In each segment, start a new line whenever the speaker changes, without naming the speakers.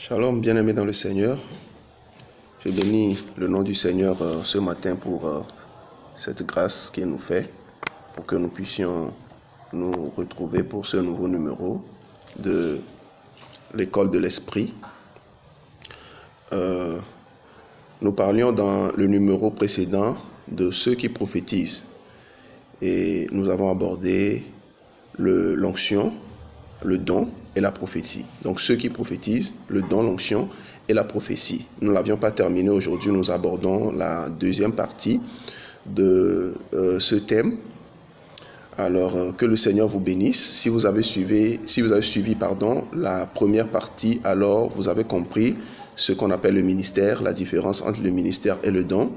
Shalom, bien-aimés dans le Seigneur. Je bénis le nom du Seigneur ce matin pour cette grâce qu'il nous fait, pour que nous puissions nous retrouver pour ce nouveau numéro de l'école de l'Esprit. Nous parlions dans le numéro précédent de ceux qui prophétisent. Et nous avons abordé l'onction, le don et la prophétie. Donc ceux qui prophétisent, le don, l'onction et la prophétie. Nous ne l'avions pas terminé aujourd'hui, nous abordons la deuxième partie de ce thème. Alors que le Seigneur vous bénisse. Si vous avez suivi la première partie, alors vous avez compris ce qu'on appelle le ministère, la différence entre le ministère et le don.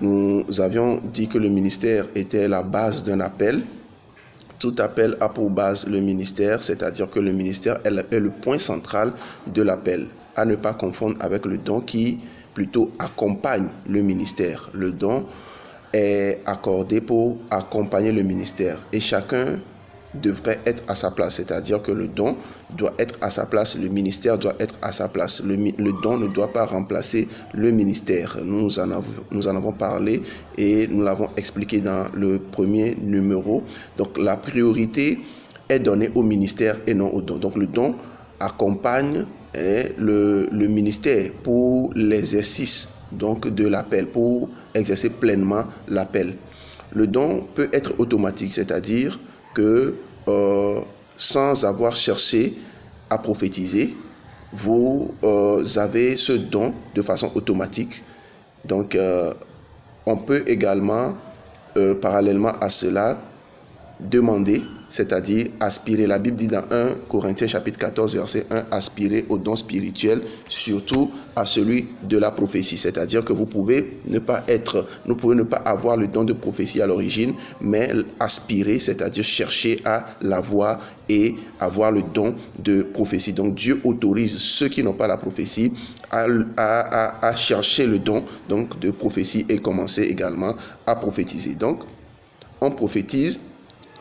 Nous avions dit que le ministère était la base d'un appel. Tout appel a pour base le ministère, c'est-à-dire que le ministère est le point central de l'appel, à ne pas confondre avec le don qui plutôt accompagne le ministère. Le don est accordé pour accompagner le ministère et chacun devrait être à sa place, c'est-à-dire que le don doit être à sa place, le ministère doit être à sa place. Le don ne doit pas remplacer le ministère. Nous en avons parlé et nous l'avons expliqué dans le premier numéro. Donc la priorité est donnée au ministère et non au don. Donc le don accompagne le ministère pour l'exercice donc de l'appel, pour exercer pleinement l'appel. Le don peut être automatique, c'est-à-dire que sans avoir cherché à prophétiser, vous avez ce don de façon automatique. Donc, on peut également, parallèlement à cela, demander, c'est-à-dire aspirer. La Bible dit dans 1 Corinthiens chapitre 14, verset 1, aspirer au don spirituel, surtout à celui de la prophétie. C'est-à-dire que vous pouvez ne pas avoir le don de prophétie à l'origine, mais aspirer, c'est-à-dire chercher à l'avoir et avoir le don de prophétie. Donc Dieu autorise ceux qui n'ont pas la prophétie à chercher le don donc, de prophétie et commencer également à prophétiser. Donc, on prophétise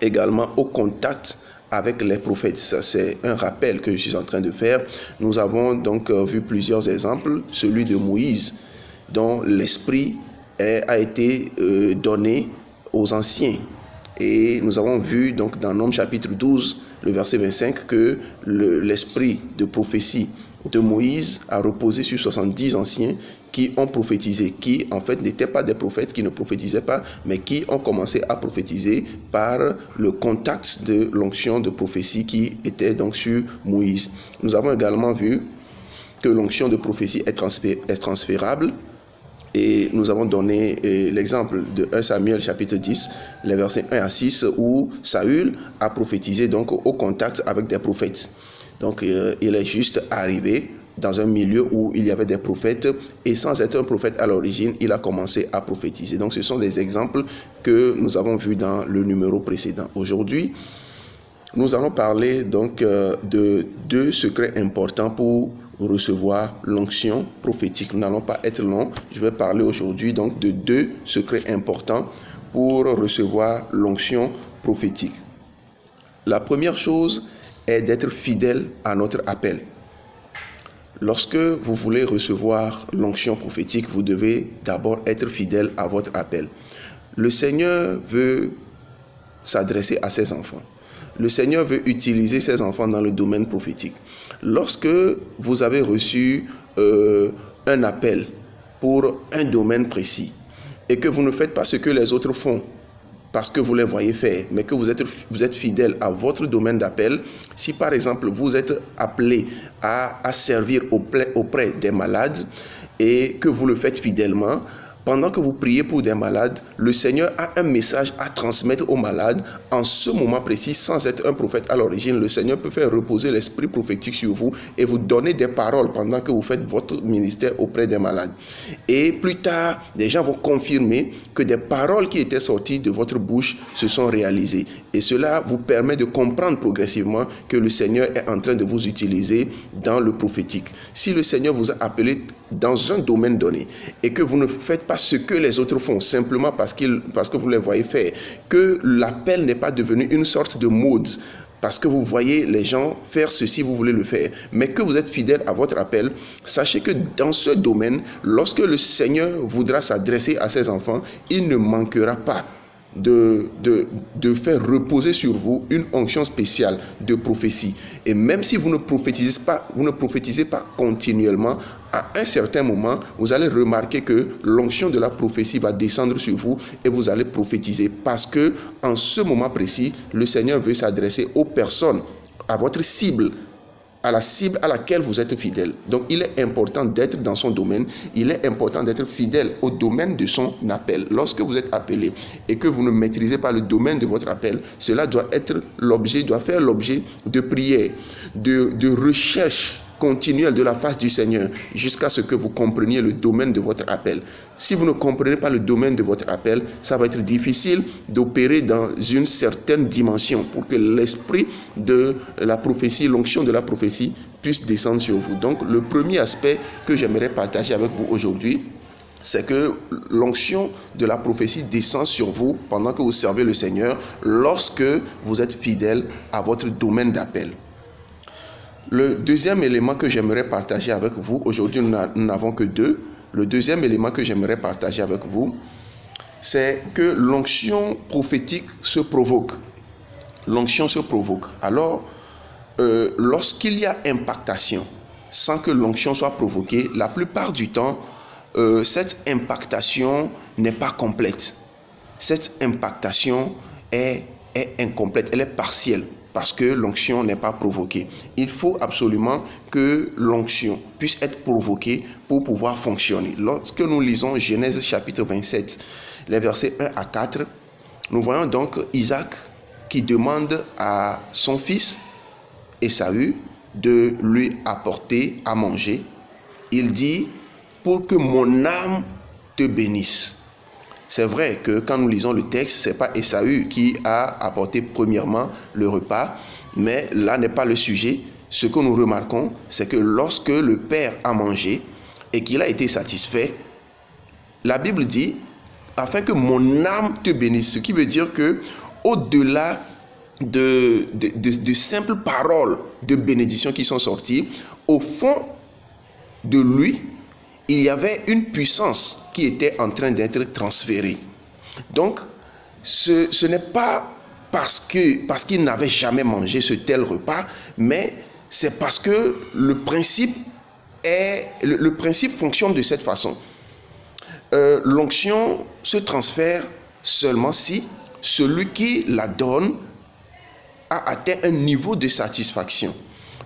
également au contact avec les prophètes. Ça, c'est un rappel que je suis en train de faire. Nous avons donc vu plusieurs exemples. Celui de Moïse, dont l'esprit a été donné aux anciens. Et nous avons vu donc dans Nombres chapitre 12, le verset 25, que l'esprit de prophétie de Moïse a reposé sur 70 anciens qui ont prophétisé, qui en fait n'étaient pas des prophètes, qui ne prophétisaient pas, mais qui ont commencé à prophétiser par le contact de l'onction de prophétie qui était donc sur Moïse. Nous avons également vu que l'onction de prophétie est transférable. Et nous avons donné l'exemple de 1 Samuel chapitre 10, les versets 1 à 6, où Saül a prophétisé donc au contact avec des prophètes. Donc il est juste arrivé dans un milieu où il y avait des prophètes et sans être un prophète à l'origine, il a commencé à prophétiser. Donc ce sont des exemples que nous avons vus dans le numéro précédent. Aujourd'hui, nous allons parler donc de deux secrets importants pour recevoir l'onction prophétique. Nous n'allons pas être long. Je vais parler aujourd'hui donc de deux secrets importants pour recevoir l'onction prophétique. La première chose est d'être fidèle à notre appel. Lorsque vous voulez recevoir l'onction prophétique, vous devez d'abord être fidèle à votre appel. Le Seigneur veut s'adresser à ses enfants. Le Seigneur veut utiliser ses enfants dans le domaine prophétique. Lorsque vous avez reçu un appel pour un domaine précis et que vous ne faites pas ce que les autres font, parce que vous les voyez faire, mais que vous êtes fidèle à votre domaine d'appel, si par exemple vous êtes appelé à servir auprès des malades et que vous le faites fidèlement, pendant que vous priez pour des malades, le Seigneur a un message à transmettre aux malades en ce moment précis, sans être un prophète à l'origine. Le Seigneur peut faire reposer l'esprit prophétique sur vous et vous donner des paroles pendant que vous faites votre ministère auprès des malades. Et plus tard, des gens vont confirmer que des paroles qui étaient sorties de votre bouche se sont réalisées. Et cela vous permet de comprendre progressivement que le Seigneur est en train de vous utiliser dans le prophétique. Si le Seigneur vous a appelé dans un domaine donné et que vous ne faites pas ce que les autres font simplement parce que vous les voyez faire, que l'appel n'est pas devenu une sorte de mode parce que vous voyez les gens faire ceci, vous voulez le faire, mais que vous êtes fidèle à votre appel, sachez que dans ce domaine, lorsque le Seigneur voudra s'adresser à ses enfants, il ne manquera pas de faire reposer sur vous une onction spéciale de prophétie. Et même si vous ne prophétisez pas continuellement, à un certain moment, vous allez remarquer que l'onction de la prophétie va descendre sur vous et vous allez prophétiser, parce que en ce moment précis, le Seigneur veut s'adresser aux personnes, à votre cible, à la cible à laquelle vous êtes fidèle. Donc, il est important d'être dans son domaine. Il est important d'être fidèle au domaine de son appel. Lorsque vous êtes appelé et que vous ne maîtrisez pas le domaine de votre appel, cela doit faire l'objet de prières, de recherche continuelle de la face du Seigneur jusqu'à ce que vous compreniez le domaine de votre appel. Si vous ne comprenez pas le domaine de votre appel, ça va être difficile d'opérer dans une certaine dimension pour que l'esprit de la prophétie, l'onction de la prophétie puisse descendre sur vous. Donc, le premier aspect que j'aimerais partager avec vous aujourd'hui, c'est que l'onction de la prophétie descend sur vous pendant que vous servez le Seigneur lorsque vous êtes fidèle à votre domaine d'appel. Le deuxième élément que j'aimerais partager avec vous, aujourd'hui nous n'avons que deux. Le deuxième élément que j'aimerais partager avec vous, c'est que l'onction prophétique se provoque. L'onction se provoque. Alors, lorsqu'il y a impactation, sans que l'onction soit provoquée, la plupart du temps, cette impactation n'est pas complète. Cette impactation est incomplète, elle est partielle, parce que l'onction n'est pas provoquée. Il faut absolument que l'onction puisse être provoquée pour pouvoir fonctionner. Lorsque nous lisons Genèse chapitre 27, les versets 1 à 4, nous voyons donc Isaac qui demande à son fils Ésaü de lui apporter à manger. Il dit, pour que mon âme te bénisse. C'est vrai que quand nous lisons le texte, ce n'est pas Ésaü qui a apporté premièrement le repas, mais là n'est pas le sujet. Ce que nous remarquons, c'est que lorsque le père a mangé et qu'il a été satisfait, la Bible dit, afin que mon âme te bénisse, ce qui veut dire que au-delà de simples paroles de bénédiction qui sont sorties, au fond de lui, il y avait une puissance qui était en train d'être transférée. Donc, ce n'est pas parce qu'il n'avait jamais mangé ce tel repas, mais c'est parce que le principe fonctionne de cette façon. L'onction se transfère seulement si celui qui la donne a atteint un niveau de satisfaction.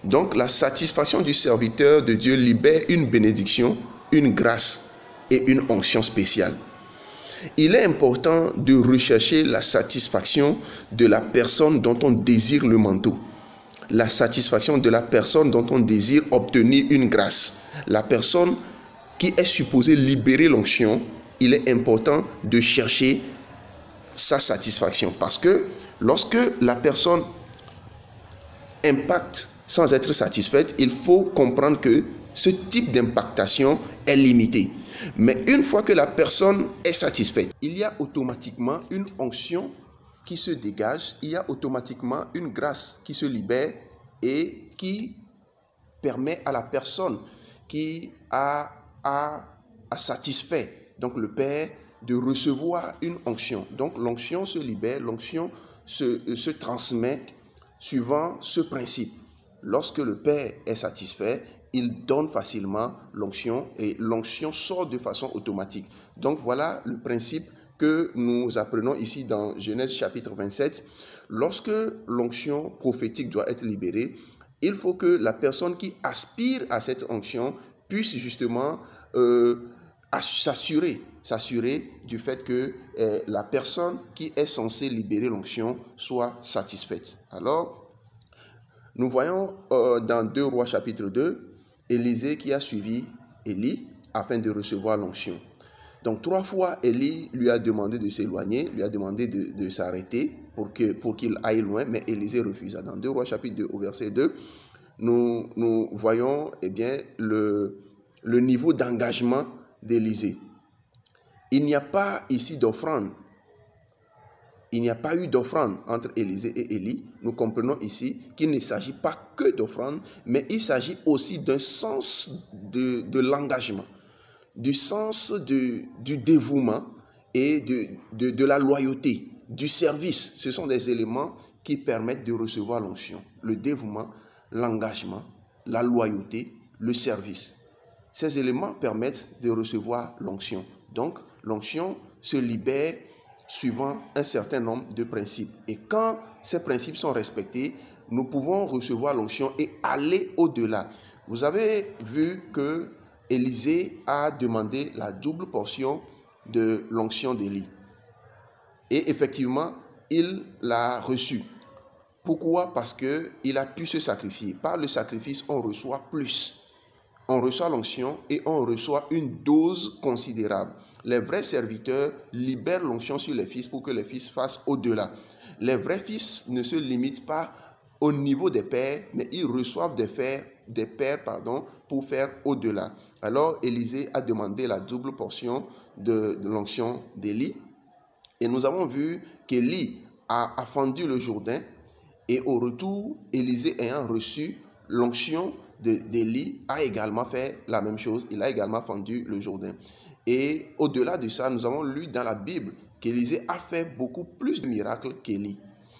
Donc, la satisfaction du serviteur de Dieu libère une bénédiction, une grâce et une onction spéciale. Il est important de rechercher la satisfaction de la personne dont on désire le manteau, la satisfaction de la personne dont on désire obtenir une grâce, la personne qui est supposée libérer l'onction. Il est important de chercher sa satisfaction, parce que lorsque la personne impacte sans être satisfaite, il faut comprendre que ce type d'impactation est limité. Mais une fois que la personne est satisfaite, il y a automatiquement une onction qui se dégage, il y a automatiquement une grâce qui se libère et qui permet à la personne qui a satisfait donc le Père de recevoir une onction. Donc l'onction se libère, l'onction se transmet suivant ce principe. Lorsque le Père est satisfait, il donne facilement l'onction et l'onction sort de façon automatique. Donc voilà le principe que nous apprenons ici dans Genèse chapitre 27. Lorsque l'onction prophétique doit être libérée, il faut que la personne qui aspire à cette onction puisse justement s'assurer du fait que la personne qui est censée libérer l'onction soit satisfaite. Alors, nous voyons dans 2 Rois chapitre 2, Élisée qui a suivi Élie afin de recevoir l'onction. Donc 3 fois, Élie lui a demandé de s'éloigner, lui a demandé de s'arrêter pour qu'il aille loin, mais Élisée refusa. Dans 2 Rois chapitre 2 au verset 2, nous voyons le niveau d'engagement d'Élisée. Il n'y a pas ici d'offrande. il n'y a pas eu d'offrande entre Élisée et Élie, nous comprenons ici qu'il ne s'agit pas que d'offrande, mais il s'agit aussi d'un sens de l'engagement, du sens du dévouement et de la loyauté, du service. Ce sont des éléments qui permettent de recevoir l'onction. Le dévouement, l'engagement, la loyauté, le service. Ces éléments permettent de recevoir l'onction. Donc, l'onction se libère suivant un certain nombre de principes. Et quand ces principes sont respectés, nous pouvons recevoir l'onction et aller au-delà. Vous avez vu que Élisée a demandé la double portion de l'onction d'Élie. Et effectivement, il l'a reçue. Pourquoi? Parce qu'il a pu se sacrifier. Par le sacrifice, on reçoit plus. On reçoit l'onction et on reçoit une dose considérable. Les vrais serviteurs libèrent l'onction sur les fils pour que les fils fassent au-delà. Les vrais fils ne se limitent pas au niveau des pères, mais ils reçoivent des pères pour faire au-delà. Alors, Élisée a demandé la double portion de l'onction d'Élie. Et nous avons vu qu'Élie a fendu le Jourdain. Et au retour, Élisée ayant reçu l'onction d'Élie a également fait la même chose. Il a également fendu le Jourdain. Et au-delà de ça, nous avons lu dans la Bible qu'Élisée a fait beaucoup plus de miracles qu'Élie.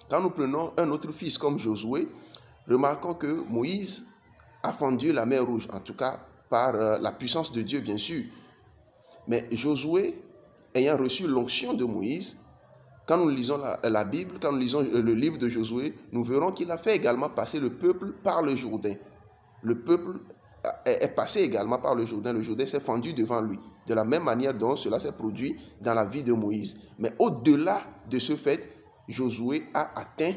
Quand nous prenons un autre fils comme Josué, remarquons que Moïse a fendu la mer Rouge, en tout cas par la puissance de Dieu, bien sûr. Mais Josué, ayant reçu l'onction de Moïse, quand nous lisons la Bible, quand nous lisons le livre de Josué, nous verrons qu'il a fait également passer le peuple par le Jourdain. Le peuple est passé également par le Jourdain s'est fendu devant lui. De la même manière dont cela s'est produit dans la vie de Moïse. Mais au-delà de ce fait, Josué a atteint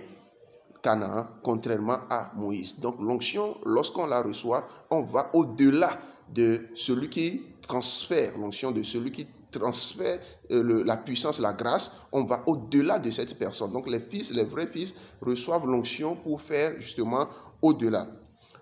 Canaan, contrairement à Moïse. Donc l'onction, lorsqu'on la reçoit, on va au-delà de celui qui transfère l'onction, de celui qui transfère la puissance, la grâce, on va au-delà de cette personne. Donc les vrais fils reçoivent l'onction pour faire justement au-delà.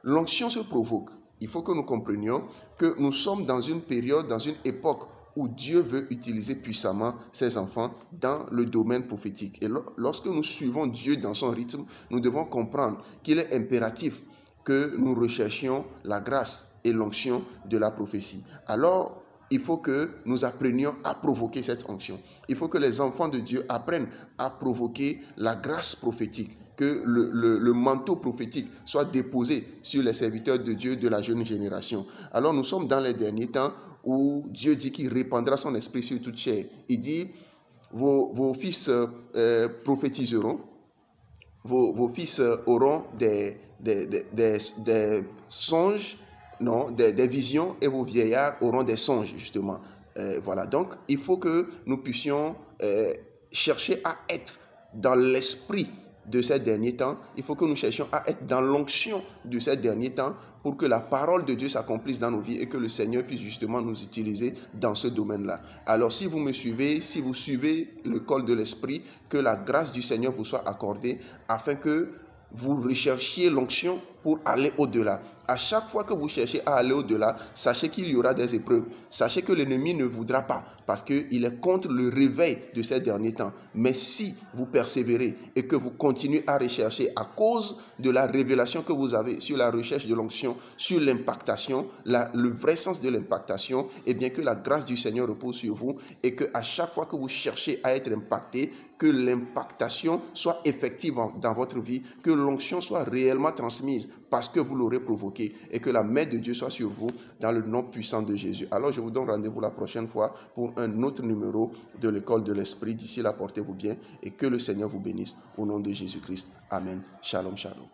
L'onction se provoque. Il faut que nous comprenions que nous sommes dans une période, dans une époque où Dieu veut utiliser puissamment ses enfants dans le domaine prophétique. Et lorsque nous suivons Dieu dans son rythme, nous devons comprendre qu'il est impératif que nous recherchions la grâce et l'onction de la prophétie. Alors, il faut que nous apprenions à provoquer cette onction. Il faut que les enfants de Dieu apprennent à provoquer la grâce prophétique, que le manteau prophétique soit déposé sur les serviteurs de Dieu de la jeune génération. Alors nous sommes dans les derniers temps où Dieu dit qu'il répandra son esprit sur toute chair. Il dit, vos fils prophétiseront, vos fils auront des songes, non, des visions, et vos vieillards auront des songes, justement. Voilà, donc il faut que nous puissions chercher à être dans l'esprit de ces derniers temps. Il faut que nous cherchions à être dans l'onction de ces derniers temps pour que la parole de Dieu s'accomplisse dans nos vies et que le Seigneur puisse justement nous utiliser dans ce domaine-là. Alors si vous me suivez, si vous suivez le col de l'esprit, que la grâce du Seigneur vous soit accordée afin que vous recherchiez l'onction pour aller au-delà. À chaque fois que vous cherchez à aller au-delà, sachez qu'il y aura des épreuves. Sachez que l'ennemi ne voudra pas parce qu'il est contre le réveil de ces derniers temps. Mais si vous persévérez et que vous continuez à rechercher à cause de la révélation que vous avez sur la recherche de l'onction, sur l'impactation, le vrai sens de l'impactation, et bien que la grâce du Seigneur repose sur vous et qu'à chaque fois que vous cherchez à être impacté, que l'impactation soit effective dans votre vie, que l'onction soit réellement transmise parce que vous l'aurez provoqué et que la main de Dieu soit sur vous dans le nom puissant de Jésus. Alors je vous donne rendez-vous la prochaine fois pour un autre numéro de l'école de l'esprit. D'ici là, portez-vous bien et que le Seigneur vous bénisse au nom de Jésus-Christ. Amen. Shalom, shalom.